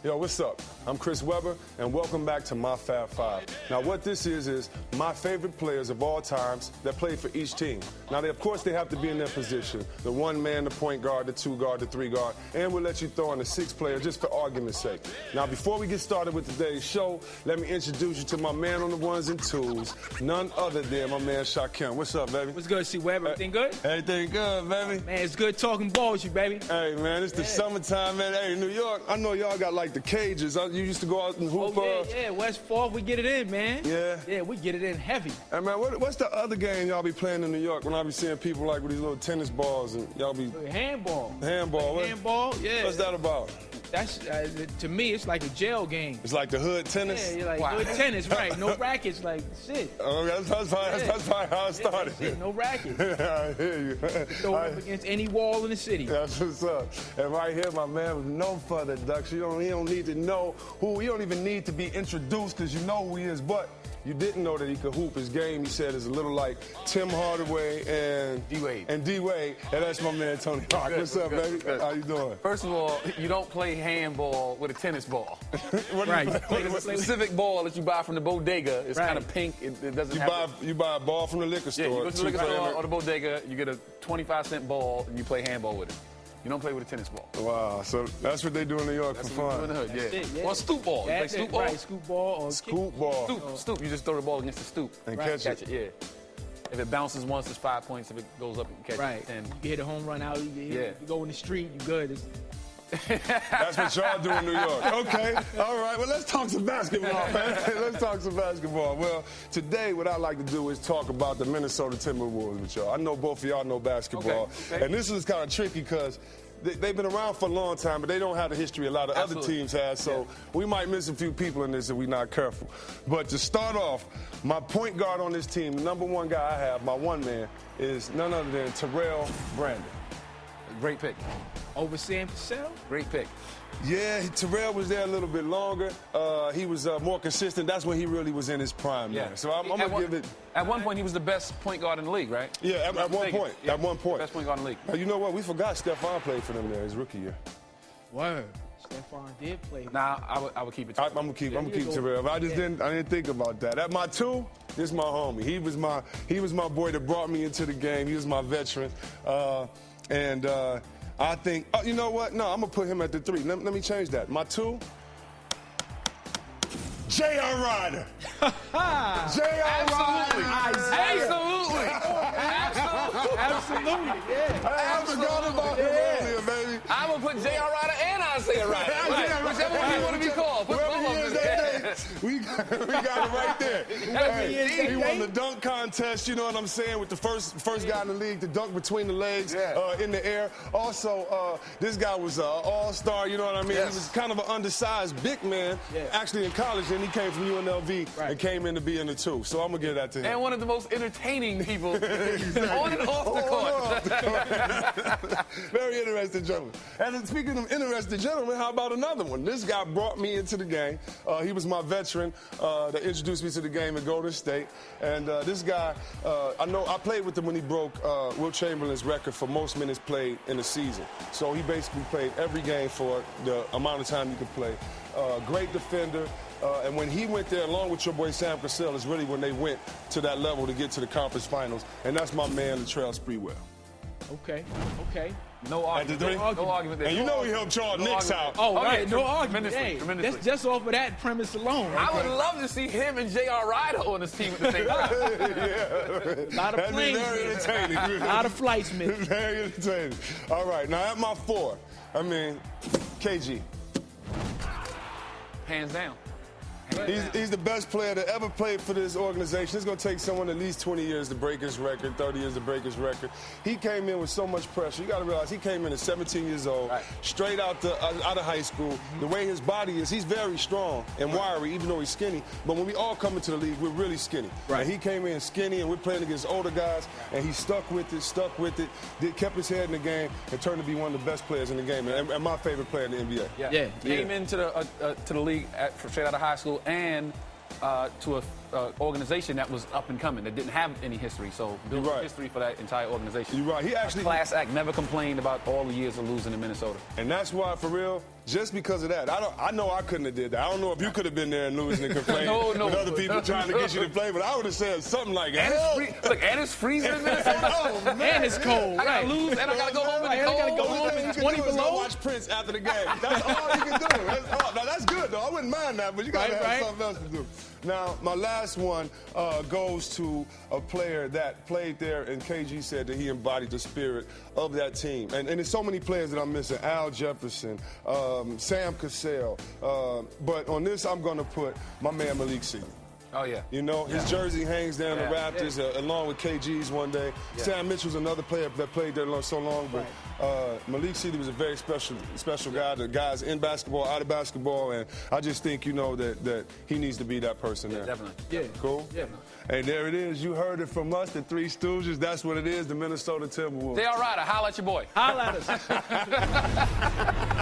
Yo, what's up? I'm Criss Webber, and welcome back to my Fab Five. Now, what this is my favorite players of all times that played for each team. Now, of course, they have to be in their position. The one man, the point guard, the two guard, the three guard, and we'll let you throw in the sixth player just for argument's sake. Now, before we get started with today's show, let me introduce you to my man on the ones and twos, none other than my man Shaquem. What's up, baby? What's good, C-Web? Everything good? Everything good, baby. Man, it's good talking ball with you, baby. Hey, man, it's the summertime, man. Hey, New York, I know y'all got like the cages. You used to go out and hoop. Yeah, West 4th, we get it in, man. Yeah? Yeah, we get it in heavy. Hey, man, what's the other game y'all be playing in New York when I be seeing people like with these little tennis balls and y'all be... Handball. Handball? Handball, yeah. What's that about? That's, to me, it's like a jail game. It's like the hood tennis? Yeah, you're like hood tennis, right. No rackets, like shit. Oh, that's probably how it started. Shit, no rackets. I hear you. Throw it up against any wall in the city. That's what's up. And right here, my man with no further introduction. He don't need to know who, he don't even need to be introduced because you know who he is, but you didn't know that he could hoop. His game, he said, is a little like Tim Hardaway and D-Wade. And that's my man, Tony Hawk. What's up, baby? How you doing? First of all, you don't play handball with a tennis ball. Right. The specific ball that you buy from the bodega is kind of pink. It doesn't you buy a ball from the liquor store. Yeah, you go to the liquor store or the bodega, you get a 25-cent ball, and you play handball with it. You don't play with a tennis ball. Wow, so that's what they do in New York for fun. In the hood, yeah. It, yeah. Or a stoop ball. You play stoop ball? Right, scoop ball or scoop ball. Stoop. You just throw the ball against the stoop. And catch it. Yeah. If it bounces once, it's 5 points. If it goes up, you can catch it. Right. You can hit a home run out. You go in the street, you good. That's what y'all do in New York. Okay, all right. Well, let's talk some basketball, man. Let's talk some basketball. Well, today what I'd like to do is talk about the Minnesota Timberwolves with y'all. I know both of y'all know basketball. Okay. And this is kind of tricky because they've been around for a long time, but they don't have the history a lot of other teams have, so we might miss a few people in this if we're not careful. But to start off, my point guard on this team, the number one guy I have, my one man, is none other than Terrell Brandon. Great pick. Over Sam Cassell? Great pick. Yeah, Terrell was there a little bit longer. He was more consistent. That's when he really was in his prime. Yeah. Man. So I'm going to give it... At one point, he was the best point guard in the league, right? Yeah, at one point. Yeah. At one point. Best point guard in the league. Now, you know what? We forgot Stephon played for them there his rookie year. Word. Stephon did play. Nah, I would keep it. I'm gonna keep Terrell. I didn't think about that. At my two, this is my homie. He was my boy that brought me into the game. He was my veteran. I think, you know what? No, I'm going to put him at the three. Let me change that. My two, J.R. Ryder. J.R. Ryder. Absolutely. Yeah. I forgot about him earlier, baby. I'm going to put J.R. Ryder and Isaiah Ryder. Whichever one you want to be called. Put both of them there. We got it right there. Hey, he won the dunk contest, you know what I'm saying, with the first guy in the league to dunk between the legs in the air. Also, this guy was an all-star, you know what I mean? He was kind of an undersized big man, actually in college, and he came from UNLV and came in to be in the two. So I'm going to give that to him. And one of the most entertaining people on and off the court. Very interesting gentleman. And speaking of interesting gentlemen, how about another one? This guy brought me into the game. He was my veteran that introduced me to the game at Golden State. And this guy, I played with him when he broke Wilt Chamberlain's record for most minutes played in a season. So he basically played every game for the amount of time you could play. Great defender. And when he went there, along with your boy Sam Cassell, is really when they went to that level to get to the conference finals. And that's my man, Latrell Sprewell. Okay. No argument. No argument there. And you know he helped Charles Knicks out. Oh, right. No argument. Tremendously. That's just off of that premise alone. I would love to see him and J.R. Ryder on this team at the same time. A lot of planes. Very entertaining. A lot of flights, man. Very entertaining. All right, now at my four, KG. Hands down. He's the best player that ever played for this organization. It's going to take someone at least 20 years to break his record, 30 years to break his record. He came in with so much pressure. You got to realize he came in at 17 years old, straight out of high school. The way his body is, he's very strong and wiry, even though he's skinny. But when we all come into the league, we're really skinny. Right. And he came in skinny, and we're playing against older guys, and he stuck with it, kept his head in the game, and turned to be one of the best players in the game, and my favorite player in the NBA. Came into the league straight out of high school and to organization that was up and coming, that didn't have any history. So building history for that entire organization. You're right. He actually, a class act, never complained about all the years of losing in Minnesota. And that's why, for real, just because of that, I know I couldn't have did that. I don't know if you could have been there and losing and complaining with other people trying to get you to play, but I would have said something like, and it's freezing in Minnesota. Oh, man. And it's cold. I gotta lose, and I gotta go home in the cold. I gotta go home in 20 below. Go watch Prince after the game. That's all you can do. Now, that's good, though. I wouldn't mind that, but you gotta have something else to do. Now, my last one goes to a player that played there, and KG said that he embodied the spirit of that team. And there's so many players that I'm missing. Al Jefferson, Sam Cassell. But on this, I'm going to put my man Malik Sealy. Oh, yeah. You know, his jersey hangs down the Raptors along with KG's one day. Yeah. Sam Mitchell's another player that played there so long, but Malik Sealy was a very special guy. The guys in basketball, out of basketball, and I just think, you know, that he needs to be that person there. Definitely. Yeah. Cool? Yeah. Hey, there it is. You heard it from us, the Three Stooges. That's what it is, the Minnesota Timberwolves. They all right. Holla at your boy. Holla at us.